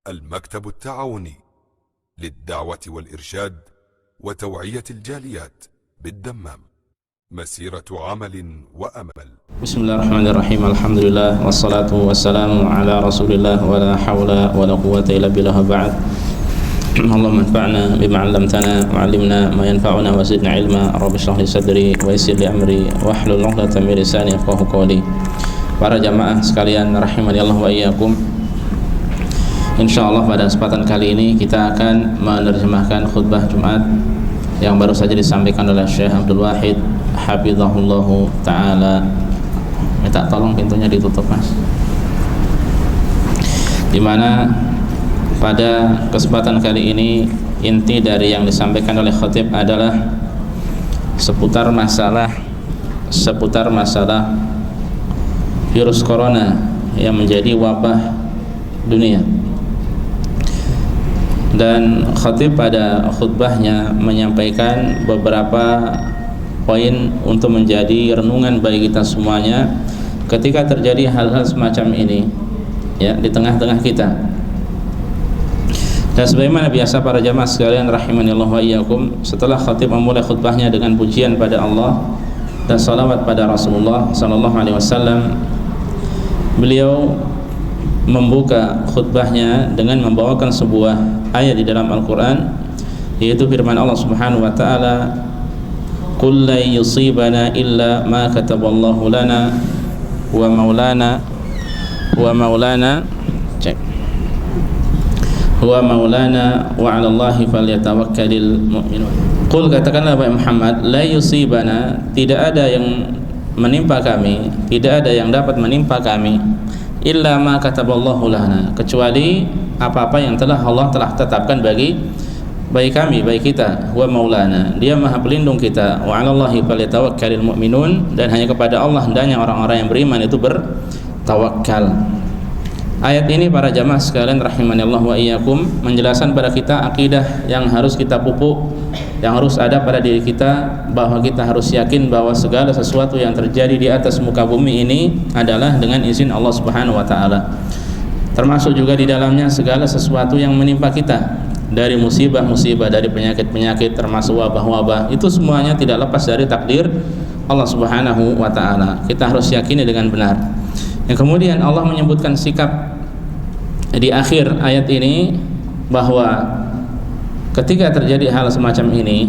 المكتب التعاوني للدعوة والإرشاد وتوعية الجاليات بالدمام، مسيرة عمل وأمل. بسم الله الرحمن الرحيم. الحمد لله والصلاة والسلام على رسول الله ولا حول ولا قوة إلا بالله. بعد. اللهم انفعنا بما علمتنا وعلمنا ما ينفعنا وزدنا علما. رب اشرح لي صدري ويسر لي أمري واحلل عقدة من لساني يفقهوا قولي. Para jamaah sekalian rahimani Allah wa iyyakum. Insyaallah pada kesempatan kali ini kita akan menerjemahkan khutbah Jumat yang baru saja disampaikan oleh Syekh Abdul Wahid hafizahullahu taala. Minta tolong pintunya ditutup, Mas. Dimana pada kesempatan kali ini inti dari yang disampaikan oleh khatib adalah seputar masalah virus corona yang menjadi wabah dunia. Dan khatib pada khutbahnya menyampaikan beberapa poin untuk menjadi renungan bagi kita semuanya ketika terjadi hal-hal semacam ini ya di tengah-tengah kita. Dan sebagaimana biasa para jamaah sekalian rahimanillah wa iyyakum, setelah khatib memulai khutbahnya dengan pujian pada Allah dan salawat pada Rasulullah sallallahu alaihi wasallam, beliau membuka khutbahnya dengan membawakan sebuah ayat di dalam Al-Quran, yaitu firman Allah Subhanahu wa taala, "Qul la yusibana illa ma kataballahu lana wa maulana wa 'ala Allahi falyatawakkalul mu'minun." Qul, katakanlah wahai Muhammad, la yusibana, tidak ada yang menimpa kami, tidak ada yang dapat menimpa kami, illa ma kataballahu lana, kecuali apa-apa yang Allah telah tetapkan bagi kami, bagi kita. Wa maulana, dia maha pelindung kita. Wa 'alallahi falyatawakkalul mu'minun, dan hanya kepada Allah hendaknya orang-orang yang beriman itu bertawakal. Ayat ini para jamaah sekalian rahimanillah wa iyyakum menjelaskan pada kita akidah yang harus kita pupuk, yang harus ada pada diri kita, bahwa kita harus yakin bahwa segala sesuatu yang terjadi di atas muka bumi ini adalah dengan izin Allah Subhanahu wa taala. Termasuk juga di dalamnya segala sesuatu yang menimpa kita dari musibah-musibah, dari penyakit-penyakit, termasuk wabah-wabah, itu semuanya tidak lepas dari takdir Allah Subhanahu wa taala. Kita harus yakini dengan benar. Yang kemudian Allah menyebutkan sikap di akhir ayat ini bahwa ketika terjadi hal semacam ini,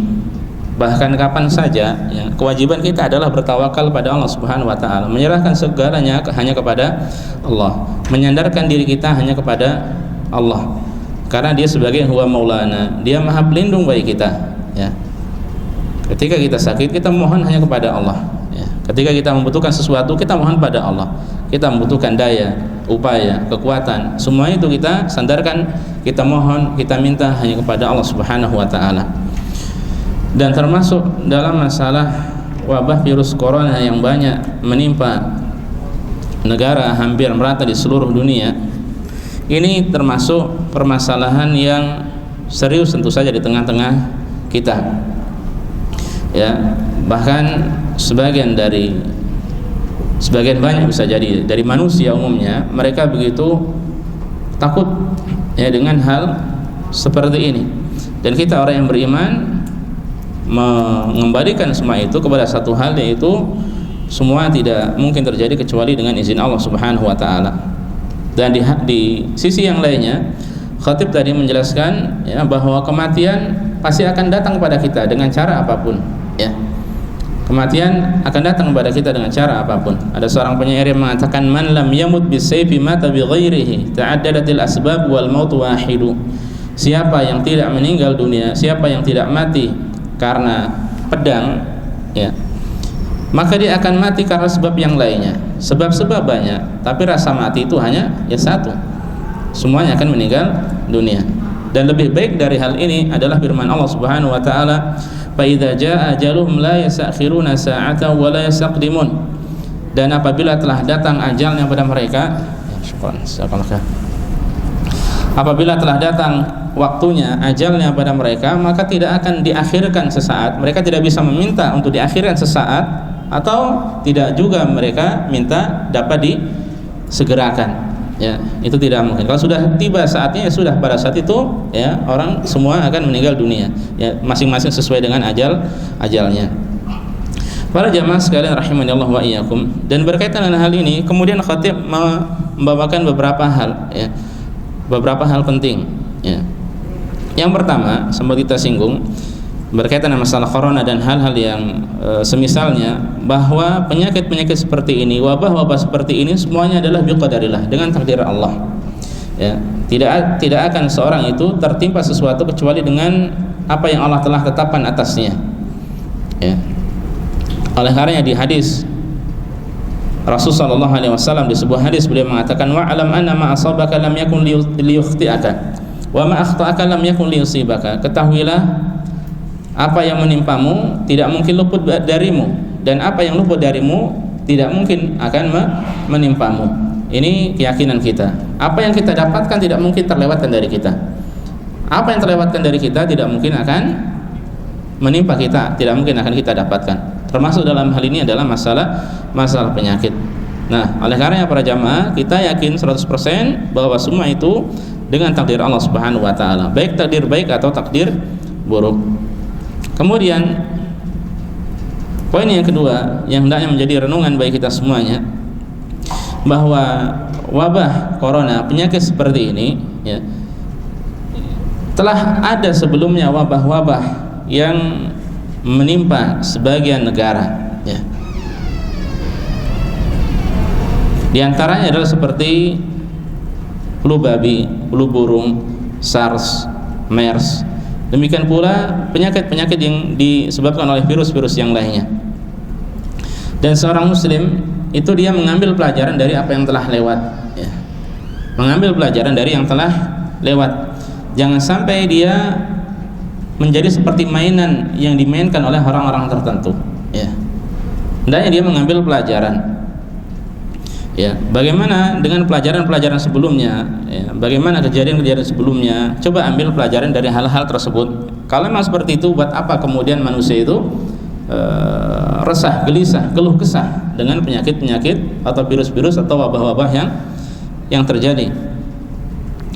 bahkan kapan saja ya, kewajiban kita adalah bertawakal pada Allah Subhanahu wa taala, menyerahkan segalanya hanya kepada Allah, menyandarkan diri kita hanya kepada Allah, karena dia sebagai huwa maulana, dia maha pelindung bagi kita ya. Ketika kita sakit, kita mohon hanya kepada Allah ya. Ketika kita membutuhkan sesuatu, kita mohon pada Allah. Kita membutuhkan daya, upaya, kekuatan, semua itu kita sandarkan, kita mohon, kita minta hanya kepada Allah Subhanahu wa taala. Dan termasuk dalam masalah wabah virus corona yang banyak menimpa negara hampir merata di seluruh dunia, ini termasuk permasalahan yang serius tentu saja di tengah-tengah kita ya. Bahkan sebagian banyak bisa jadi dari manusia umumnya, mereka begitu takut ya dengan hal seperti ini. Dan kita orang yang beriman mengembalikan semua itu kepada satu hal, yaitu semua tidak mungkin terjadi kecuali dengan izin Allah Subhanahu wa taala. Dan di sisi yang lainnya, khatib tadi menjelaskan ya, bahwa kematian pasti akan datang kepada kita dengan cara apapun ya. Kematian akan datang kepada kita dengan cara apapun. Ada seorang penyair yang mengatakan, man lam yamut bisayfi mata bi ghairihi, ta'addadatil asbab wal maut wahidu. Siapa yang tidak meninggal dunia, siapa yang tidak mati karena pedang ya, maka dia akan mati karena sebab yang lainnya. Sebab-sebab banyak, tapi rasa mati itu hanya ya satu. Semuanya akan meninggal dunia. Dan lebih baik dari hal ini adalah firman Allah Subhanahu wa taala, fa idza jaa ajaluhum la yasakhiruna sa'atan wa la yastaqdimun. Dan apabila telah datang ajalnya pada mereka, apabila telah datang waktunya, ajalnya pada mereka, maka tidak akan diakhirkan sesaat. Mereka tidak bisa meminta untuk diakhirkan sesaat, atau tidak juga mereka minta dapat disegerakan ya, itu tidak mungkin. Kalau sudah tiba saatnya, ya sudah, pada saat itu ya orang semua akan meninggal dunia, ya, masing-masing sesuai dengan ajalnya. Para jamaah sekalian rahimanillah wa iyyakum, dan berkaitan dengan hal ini kemudian khatib membawakan beberapa hal, ya, beberapa hal penting, ya. Yang pertama, sempat kita singgung berkaitan dengan masalah corona dan hal-hal yang semisalnya, bahwa penyakit-penyakit seperti ini, wabah-wabah seperti ini semuanya adalah biqadarillah, dengan takdir Allah, ya. Tidak akan seorang itu tertimpa sesuatu kecuali dengan apa yang Allah telah tetapkan atasnya, ya. Oleh karenanya di hadis Rasulullah sallallahu alaihi wasallam, di sebuah hadis beliau mengatakan, wa'lam anna ma asabaka lam yakun liyukhti'aka wa ma akhta'aka lam yakun liyusibaka. Ketahuilah, apa yang menimpamu tidak mungkin luput darimu, dan apa yang luput darimu tidak mungkin akan menimpamu. Ini keyakinan kita. Apa yang kita dapatkan tidak mungkin terlewatkan dari kita. Apa yang terlewatkan dari kita tidak mungkin akan menimpa kita, tidak mungkin akan kita dapatkan. Termasuk dalam hal ini adalah masalah penyakit. Nah, oleh karenanya para jamaah, kita yakin 100% bahwa semua itu dengan takdir Allah Subhanahu wa taala, baik takdir baik atau takdir buruk. Kemudian poin yang kedua yang hendaknya menjadi renungan bagi kita semuanya, bahwa wabah corona, penyakit seperti ini, ya, telah ada sebelumnya wabah-wabah yang menimpa sebagian negara, ya. Di antaranya adalah seperti flu babi, flu burung, SARS, MERS. Demikian pula penyakit-penyakit yang disebabkan oleh virus-virus yang lainnya. Dan seorang muslim itu dia mengambil pelajaran dari apa yang telah lewat, ya. Mengambil pelajaran dari yang telah lewat. Jangan sampai dia menjadi seperti mainan yang dimainkan oleh orang-orang tertentu, ya. Hendaknya dia mengambil pelajaran, ya. Bagaimana dengan pelajaran-pelajaran sebelumnya, ya, bagaimana kejadian-kejadian sebelumnya, coba ambil pelajaran dari hal-hal tersebut. Kalau memang seperti itu, buat apa kemudian manusia itu resah, gelisah, keluh kesah dengan penyakit-penyakit atau virus-virus atau wabah-wabah yang terjadi,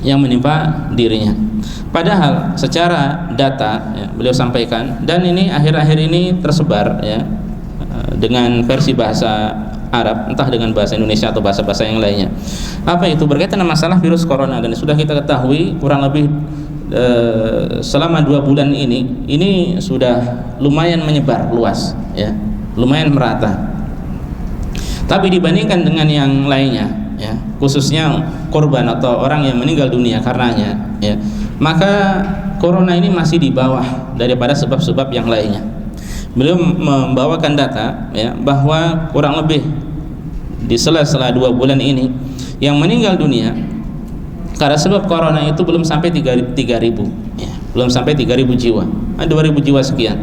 yang menimpa dirinya. Padahal secara data, ya, beliau sampaikan, dan ini akhir-akhir ini tersebar, ya, dengan versi bahasa Arab, entah dengan bahasa Indonesia atau bahasa-bahasa yang lainnya. Apa itu? Berkaitan dengan masalah virus corona, dan sudah kita ketahui kurang lebih selama 2 bulan ini sudah lumayan menyebar luas, ya, lumayan merata. Tapi dibandingkan dengan yang lainnya, ya, khususnya korban atau orang yang meninggal dunia karenanya, ya, maka corona ini masih di bawah daripada sebab-sebab yang lainnya. Beliau membawakan data, ya, bahwa kurang lebih di sela-sela 2 bulan ini yang meninggal dunia karena sebab corona itu belum sampai 3.000, ya, belum sampai 3.000 jiwa, 2.000 jiwa sekian.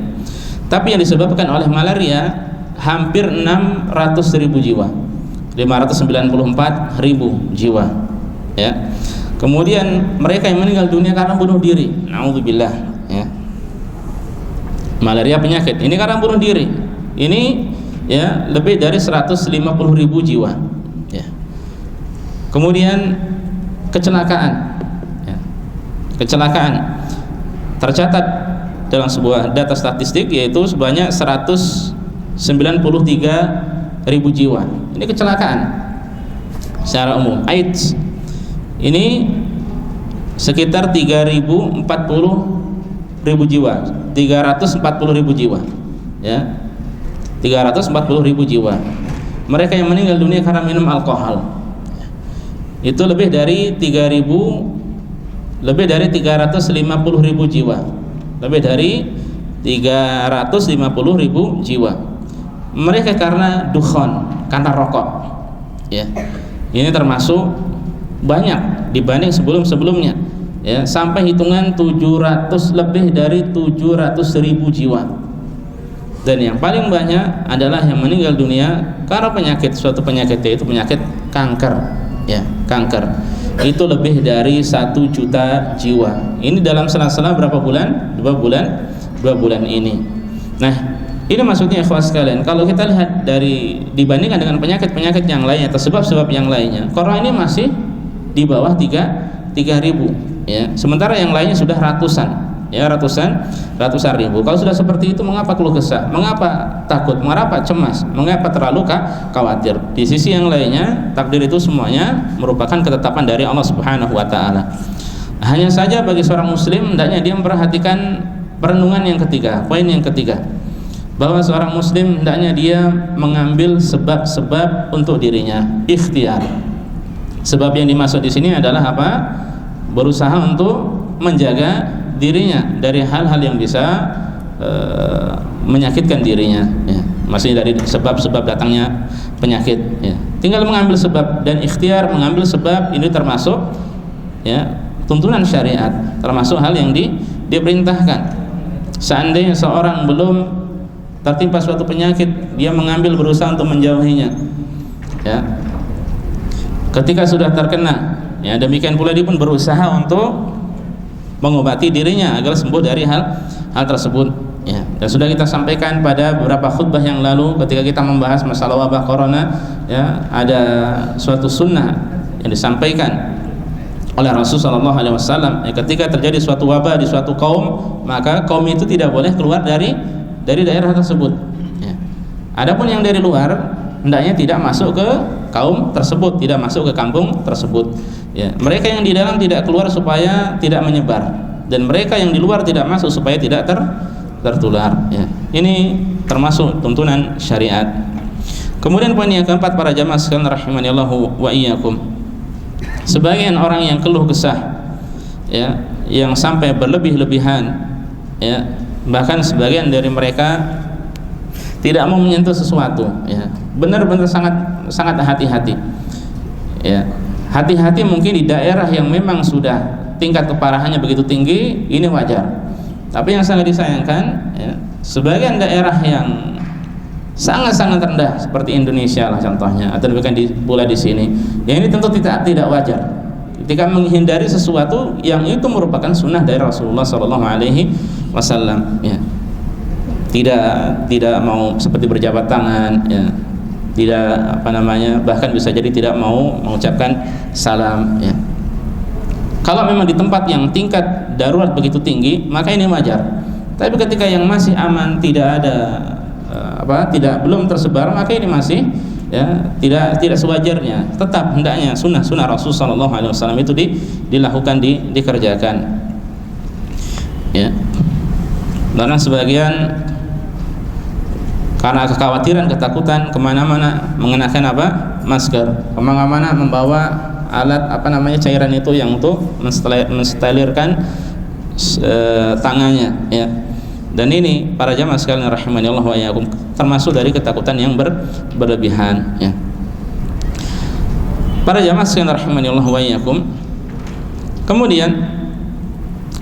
Tapi yang disebabkan oleh malaria hampir 600.000 jiwa, 594.000 jiwa, ya. Kemudian mereka yang meninggal dunia karena bunuh diri, naudzubillah, ya. Malaria penyakit ini karena bunuh diri, ini, ya, lebih dari 150.000 jiwa, ya. Kemudian kecelakaan, ya, kecelakaan tercatat dalam sebuah data statistik, yaitu sebanyak 193.000 jiwa. Ini kecelakaan secara umum. AIDS ini sekitar 340.000 jiwa, 340.000 jiwa, ya, 340.000 jiwa. Mereka yang meninggal dunia karena minum alkohol itu lebih dari 350.000 jiwa, lebih dari 350.000 jiwa. Mereka karena dukhon, karena rokok, ya. Ini termasuk banyak dibanding sebelum-sebelumnya, ya, sampai hitungan 700, lebih dari 700.000 jiwa. Dan yang paling banyak adalah yang meninggal dunia karena penyakit, suatu penyakit, yaitu penyakit kanker, ya, kanker. Itu lebih dari 1 juta jiwa. Ini dalam sela-sela berapa bulan? 2 bulan ini. Nah, ini maksudnya ikhwah sekalian, kalau kita lihat dari dibandingkan dengan penyakit-penyakit yang lainnya atau sebab-sebab yang lainnya, corona ini masih di bawah 3.000 ya. Sementara yang lainnya sudah ratusan ya, ratusan ribu. Kalau sudah seperti itu, mengapa keluh kesah? Mengapa takut? Mengapa cemas? Mengapa terlalu khawatir? Di sisi yang lainnya, takdir itu semuanya merupakan ketetapan dari Allah Subhanahu wa taala. Hanya saja bagi seorang muslim hendaknya dia memperhatikan perenungan yang ketiga, poin yang ketiga, bahwa seorang muslim hendaknya dia mengambil sebab-sebab untuk dirinya, ikhtiar. Sebab yang dimaksud di sini adalah apa? Berusaha untuk menjaga dirinya dari hal-hal yang bisa menyakitkan dirinya ya. Maksudnya dari sebab-sebab datangnya penyakit ya. Tinggal mengambil sebab, dan ikhtiar mengambil sebab ini termasuk ya tuntunan syariat, termasuk hal yang diperintahkan. Seandainya seorang belum tertimpa suatu penyakit, dia mengambil berusaha untuk menjauhinya ya. Ketika sudah terkena ya, demikian pula dia pun berusaha untuk mengobati dirinya agar sembuh dari hal tersebut ya. Dan sudah kita sampaikan pada beberapa khutbah yang lalu ketika kita membahas masalah wabah corona ya, ada suatu sunnah yang disampaikan oleh Rasulullah SAW ya, ketika terjadi suatu wabah di suatu kaum, maka kaum itu tidak boleh keluar dari daerah tersebut ya. Adapun yang dari luar hendaknya tidak masuk ke kaum tersebut, tidak masuk ke kampung tersebut ya. Mereka yang di dalam tidak keluar supaya tidak menyebar, dan mereka yang di luar tidak masuk supaya tidak tertular ya. Ini termasuk tuntunan syariat. Kemudian poin yang keempat, para jamaah sekalian rahimanillahu wa iyyakum, sebagian orang yang keluh kesah ya, yang sampai berlebih-lebihan ya, bahkan sebagian dari mereka tidak mau menyentuh sesuatu ya, benar-benar sangat hati-hati ya. Hati-hati mungkin di daerah yang memang sudah tingkat keparahannya begitu tinggi, ini wajar. Tapi yang sangat disayangkan ya, sebagian daerah yang sangat-sangat rendah seperti Indonesia lah contohnya, atau bukan pula di sini, yang ini tentu tidak wajar ketika menghindari sesuatu yang itu merupakan sunnah dari Rasulullah SAW ya. Tidak mau seperti berjabat tangan ya, tidak bahkan bisa jadi tidak mau mengucapkan salam ya. Kalau memang di tempat yang tingkat darurat begitu tinggi, maka ini wajar. Tapi ketika yang masih aman, tidak ada belum tersebar, maka ini masih ya tidak sewajarnya. Tetap hendaknya sunnah Rasulullah SAW itu dilakukan, dikerjakan ya. Bahkan sebagian karena kekhawatiran, ketakutan, kemana-mana mengenakan masker, kemana-mana membawa alat cairan itu yang untuk mensterilkan tangannya ya. Dan ini para jamaah sekalian rahimanillah wa iyyakum, termasuk dari ketakutan yang berlebihan ya. Para jamaah sekalian rahimanillah wa iyyakum, kemudian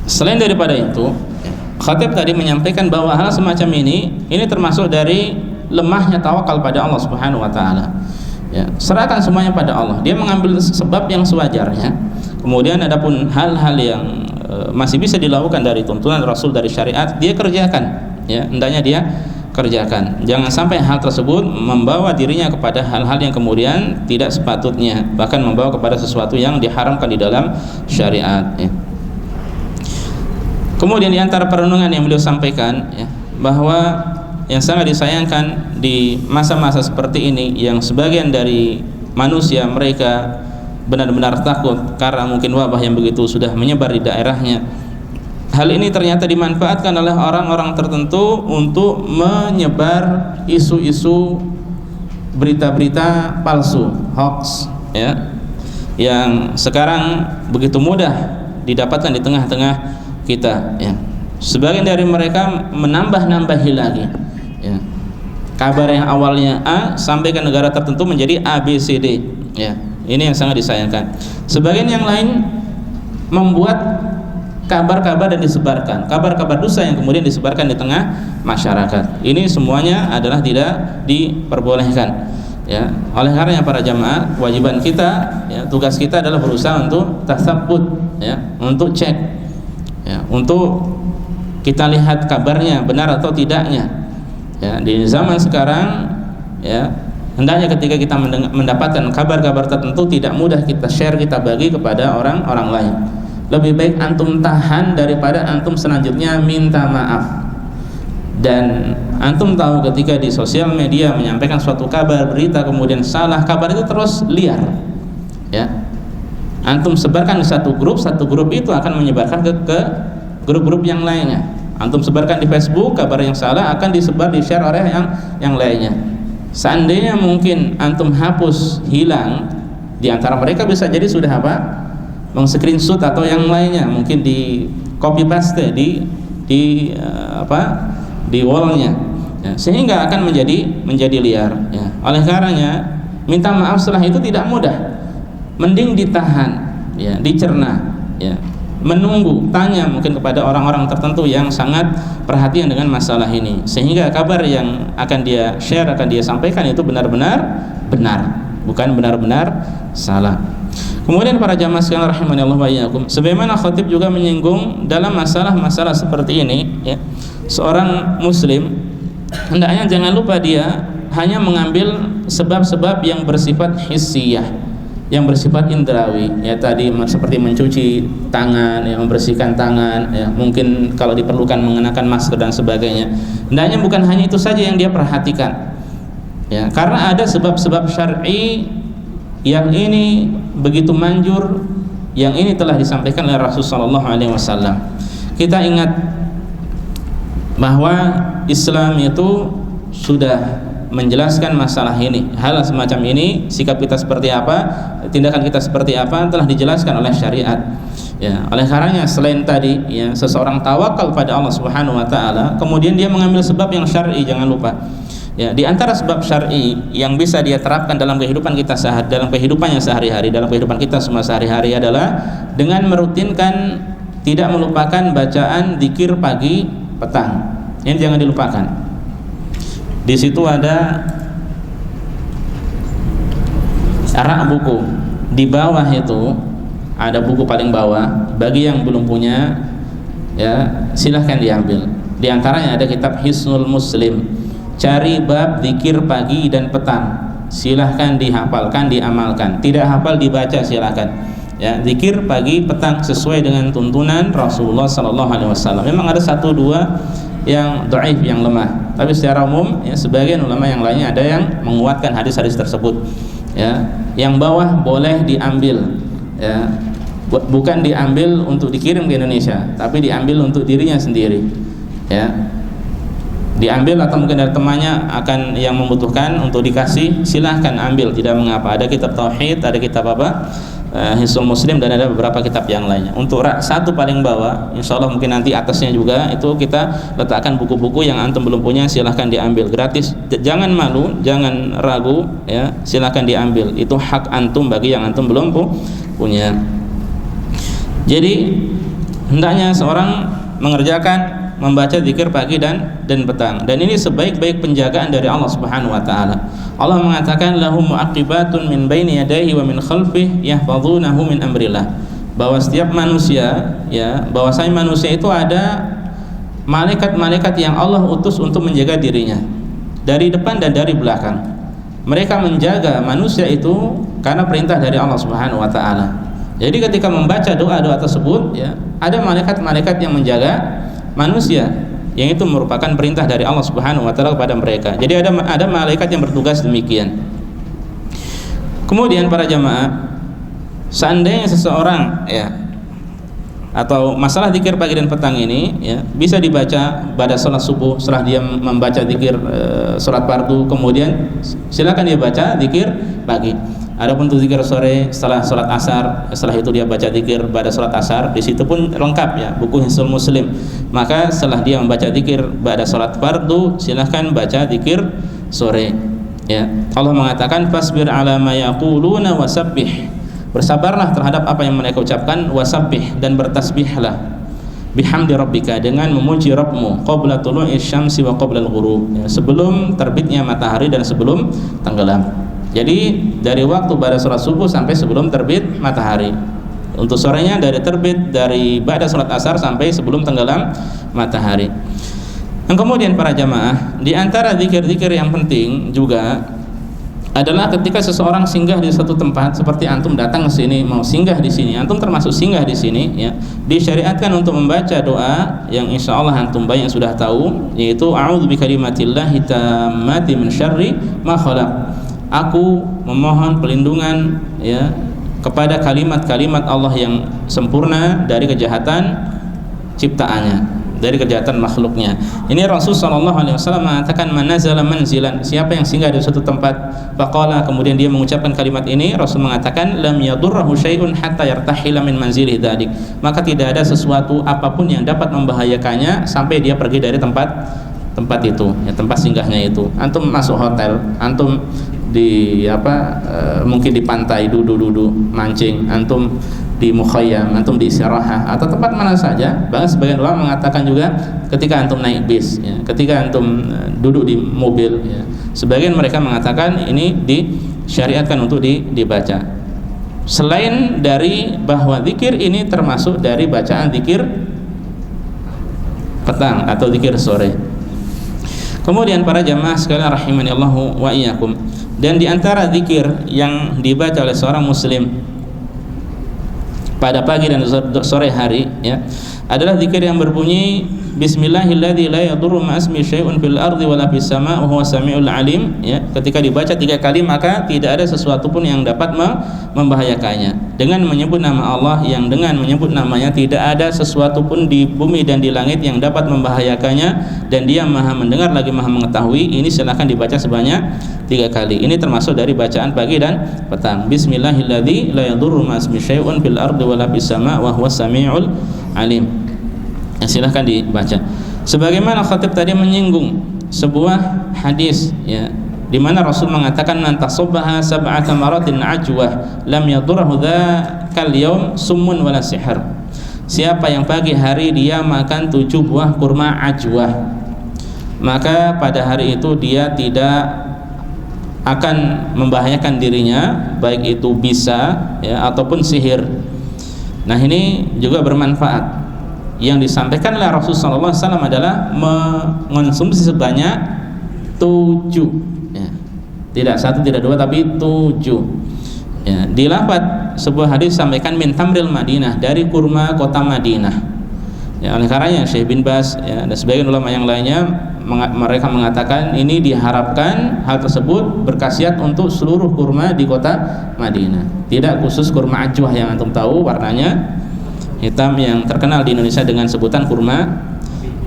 selain daripada itu, khatib tadi menyampaikan bahwa hal semacam ini termasuk dari lemahnya tawakal pada Allah Subhanahu wa taala. Ya, serahkan semuanya pada Allah. Dia mengambil sebab yang sewajarnya. Kemudian adapun hal-hal yang masih bisa dilakukan dari tuntunan Rasul, dari syariat, dia kerjakan. Ya, hendaknya dia kerjakan. Jangan sampai hal tersebut membawa dirinya kepada hal-hal yang kemudian tidak sepatutnya, bahkan membawa kepada sesuatu yang diharamkan di dalam syariat ya. Kemudian di antara perenungan yang beliau sampaikan ya, bahwa yang sangat disayangkan di masa-masa seperti ini, yang sebagian dari manusia mereka benar-benar takut karena mungkin wabah yang begitu sudah menyebar di daerahnya. Hal ini ternyata dimanfaatkan oleh orang-orang tertentu untuk menyebar isu-isu, berita-berita palsu, hoax ya, yang sekarang begitu mudah didapatkan di tengah-tengah kita ya. Sebagian dari mereka menambah-nambahi lagi ya. Kabar yang awalnya A sampai ke negara tertentu menjadi ABCD ya. Ini yang sangat disayangkan. Sebagian yang lain membuat kabar-kabar dan disebarkan, kabar-kabar dusta yang kemudian disebarkan di tengah masyarakat. Ini semuanya adalah tidak diperbolehkan ya. Oleh karenanya para jamaah, kewajiban kita ya, tugas kita adalah berusaha untuk tasabbut ya, untuk cek ya, untuk kita lihat kabarnya benar atau tidaknya ya. Di zaman sekarang ya, Hendaknya ketika kita mendapatkan kabar-kabar tertentu tidak mudah kita share, kita bagi kepada orang lain. Lebih baik antum tahan daripada antum selanjutnya minta maaf. Dan antum tahu ketika di sosial media menyampaikan suatu kabar, berita, kemudian salah, kabar itu terus liar, ya. Antum sebarkan di satu grup itu akan menyebarkan ke grup-grup yang lainnya. Antum sebarkan di Facebook, kabar yang salah akan disebar, di-share oleh yang lainnya. Seandainya mungkin antum hapus, hilang, di antara mereka bisa jadi sudah apa? Meng-screenshot atau yang lainnya, mungkin di copy paste di wallnya, ya, sehingga akan menjadi liar, ya. Oleh karenanya minta maaf setelah itu tidak mudah, mending ditahan, ya, dicerna, ya, menunggu, tanya mungkin kepada orang-orang tertentu yang sangat perhatian dengan masalah ini, sehingga kabar yang akan dia share, akan dia sampaikan itu benar-benar benar, bukan benar-benar salah. Kemudian para jamaah sekalian rahimani Allah wa iyyakum, sebagaimana khatib juga menyinggung dalam masalah-masalah seperti ini, ya, seorang muslim hendaknya jangan lupa dia hanya mengambil sebab-sebab yang bersifat hissiyah, yang bersifat indrawi, ya, tadi seperti mencuci tangan, ya, membersihkan tangan, ya, mungkin kalau diperlukan mengenakan masker dan sebagainya. Hendaknya bukan hanya itu saja yang dia perhatikan, ya, karena ada sebab-sebab syar'i yang ini begitu manjur, yang ini telah disampaikan oleh Rasulullah SAW. Kita ingat bahwa Islam itu sudah menjelaskan masalah ini, hal semacam ini, sikap kita seperti apa, tindakan kita seperti apa, telah dijelaskan oleh syariat, ya. Oleh karenanya selain tadi, ya, seseorang tawakal pada Allah Subhanahu wa taala, kemudian dia mengambil sebab yang syar'i, jangan lupa, ya, di antara sebab syar'i yang bisa dia terapkan dalam kehidupan kita dalam kehidupannya sehari-hari, dalam kehidupan kita semua sehari-hari adalah dengan merutinkan tidak melupakan bacaan zikir pagi petang. Ini jangan dilupakan. Di situ ada rak buku, di bawah itu ada buku paling bawah. Bagi yang belum punya, ya, silahkan diambil. Di antaranya ada kitab Hisnul Muslim, cari bab zikir pagi dan petang. Silahkan dihafalkan, diamalkan. Tidak hafal dibaca silahkan, ya, zikir pagi petang sesuai dengan tuntunan Rasulullah SAW. Memang ada satu dua yang dhaif, yang lemah, tapi secara umum, ya, sebagian ulama yang lainnya ada yang menguatkan hadis-hadis tersebut, ya. Yang bawah boleh diambil, ya, bukan diambil untuk dikirim ke Indonesia, tapi diambil untuk dirinya sendiri, ya, diambil atau mungkin dari temannya akan yang membutuhkan untuk dikasih, silahkan ambil, tidak mengapa. Ada kitab tauhid, ada kitab apa, Hisnul Muslim, dan ada beberapa kitab yang lainnya. Untuk rak satu paling bawah, insya Allah mungkin nanti atasnya juga itu kita letakkan buku-buku yang antum belum punya, silahkan diambil gratis. Jangan malu, jangan ragu, ya, silahkan diambil. Itu hak antum bagi yang antum belum punya. Jadi hendaknya seorang mengerjakan membaca zikir pagi dan petang, dan ini sebaik-baik penjagaan dari Allah Subhanahu wa taala. Allah mengatakan lahum mu'aqibatun min baini yadayhi wa min khalfihi yahfazunahu min amrillah, bahwa setiap manusia, ya, bahwasanya manusia itu ada malaikat-malaikat yang Allah utus untuk menjaga dirinya dari depan dan dari belakang. Mereka menjaga manusia itu karena perintah dari Allah Subhanahu wa taala. Jadi ketika membaca doa-doa tersebut, ya, ada malaikat-malaikat yang menjaga manusia, yang itu merupakan perintah dari Allah Subhanahu wa taala kepada mereka. Jadi ada malaikat yang bertugas demikian. Kemudian para jamaah, seandainya seseorang, ya, atau masalah zikir pagi dan petang ini, ya, bisa dibaca pada sholat subuh setelah dia membaca zikir sholat fardu, kemudian silakan dia baca zikir pagi. Adapun untuk zikir sore setelah sholat asar, setelah itu dia baca zikir pada sholat asar, di situ pun lengkap, ya, buku Hisnul Muslim. Maka setelah dia membaca zikir pada sholat fardu, silahkan baca zikir sore, ya. Allah mengatakan fasbir ala ma yaquluna wasabbih, bersabarlah terhadap apa yang mereka ucapkan, wasabbih, dan bertasbihlah, bihamdi rabbika, dengan memuji Rabbmu, qabla tulu'i syamsi wa qabla al-ghurub, ya, sebelum terbitnya matahari dan sebelum tenggelam. Jadi dari waktu pada sholat subuh sampai sebelum terbit matahari. Untuk sorenya dari ba'da sholat asar sampai sebelum tenggelam matahari. Dan kemudian para jamaah, di antara zikir-zikir yang penting juga adalah ketika seseorang singgah di satu tempat, seperti antum datang ke sini mau singgah di sini, antum termasuk singgah di sini, ya, disyariatkan untuk membaca doa yang insya Allah antum banyak sudah tahu, yaitu a'udzu bikalimatillahi tammati min syarri ma khalaq. Aku memohon perlindungan, ya, kepada kalimat-kalimat Allah yang sempurna dari kejahatan ciptaannya, dari kejahatan makhluknya. Ini Rasulullah SAW mengatakan, man nazala manzilan, siapa yang singgah di suatu tempat, faqala, kemudian dia mengucapkan kalimat ini, Rasul mengatakan, lam yadurrahu syai'un hatta yartahila min manzilih dzalik, maka tidak ada sesuatu apapun yang dapat membahayakannya sampai dia pergi dari tempat itu, ya, tempat singgahnya itu. Antum masuk hotel, antum di mungkin di pantai duduk mancing, antum di mukhayyam, antum di istirahat atau tempat mana saja. Bahkan sebagian ulama mengatakan juga ketika antum naik bis, ya, ketika antum duduk di mobil, ya, sebagian mereka mengatakan ini disyariatkan untuk dibaca. Selain dari bahwa zikir ini termasuk dari bacaan zikir petang atau zikir sore. Kemudian para jamaah sekalian rahimani Allahu wa iyyakum, dan di antara zikir yang dibaca oleh seorang muslim pada pagi dan sore hari, ya, adalah zikir yang berbunyi bismillahilladzi la yadurru ma'asmi syai'un fil ardi wala fis sama' wa huwa samiul alim, ya. Ketika dibaca 3 kali maka tidak ada sesuatu pun yang dapat membahayakannya. Dengan menyebut nama Allah, yang dengan menyebut namanya tidak ada sesuatu pun di bumi dan di langit yang dapat membahayakannya, dan Dia Maha mendengar lagi Maha mengetahui. Ini silakan dibaca sebanyak 3 kali. Ini termasuk dari bacaan pagi dan petang. Bismillahilladzi la yadurru ma'asmi syai'un fil ardi wala fis sama' wa huwa samiul alim. Ya, silahkan dibaca. Sebagaimana khatib tadi menyinggung sebuah hadis, ya, di mana Rasul mengatakan, man tasabbaha sab'ata maratin ajwah lam yadurruhu dzakal yaum summun wala sihr. Siapa yang pagi hari dia makan 7 buah kurma ajwah, maka pada hari itu dia tidak akan membahayakan dirinya, baik itu bisa, ya, ataupun sihir. Nah, ini juga bermanfaat. Yang disampaikan oleh Rasulullah SAW adalah mengonsumsi sebanyak 7, ya. Tidak 1, tidak 2, tapi 7, ya. Di lafaz sebuah hadis sampaikan min tamril Madinah, dari kurma kota Madinah, ya. Oleh karenanya Syekh bin Baz, ya, dan sebagian ulama yang lainnya mereka mengatakan ini diharapkan hal tersebut berkhasiat untuk seluruh kurma di kota Madinah, tidak khusus kurma ajwah yang antum tahu warnanya hitam yang terkenal di Indonesia dengan sebutan kurma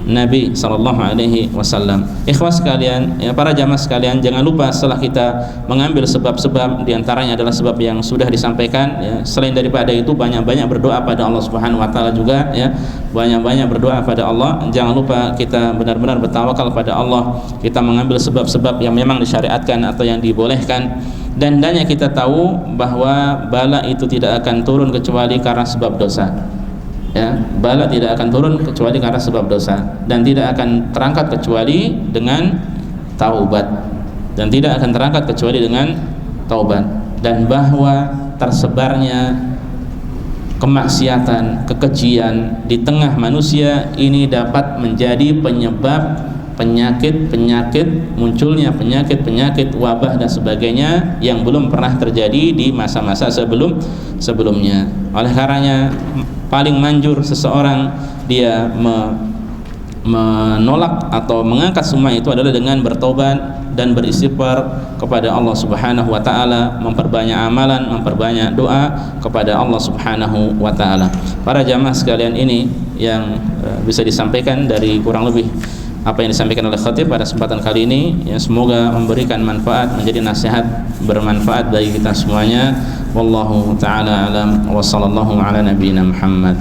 Nabi SAW. Ikhwas sekalian, ya, para jamaah sekalian, jangan lupa setelah kita mengambil sebab-sebab, diantaranya adalah sebab yang sudah disampaikan, ya. Selain daripada itu banyak-banyak berdoa pada Allah Subhanahu Wa Taala juga, ya, banyak-banyak berdoa pada Allah. Jangan lupa kita benar-benar bertawakal pada Allah. Kita mengambil sebab-sebab yang memang disyariatkan atau yang dibolehkan, dan hendaknya kita tahu bahwa bala itu tidak akan turun kecuali karena sebab dosa. Ya, bala tidak akan turun kecuali karena sebab dosa, dan tidak akan terangkat kecuali dengan taubat, dan tidak akan terangkat kecuali dengan taubat. Dan bahwa tersebarnya kemaksiatan, kekejian di tengah manusia ini dapat menjadi penyebab penyakit-penyakit, munculnya penyakit-penyakit, wabah dan sebagainya yang belum pernah terjadi di masa-masa sebelumnya. Oleh karenanya paling manjur seseorang dia menolak atau mengangkat semua itu adalah dengan bertobat dan beristighfar kepada Allah Subhanahu wa taala, memperbanyak amalan, memperbanyak doa kepada Allah Subhanahu wa taala. Para jamaah sekalian, ini yang bisa disampaikan dari kurang lebih apa yang disampaikan oleh khatib pada kesempatan kali ini, ya, semoga memberikan manfaat, menjadi nasihat bermanfaat bagi kita semuanya. Wallahu taala alam wa sallallahu ala nabiyina Muhammad.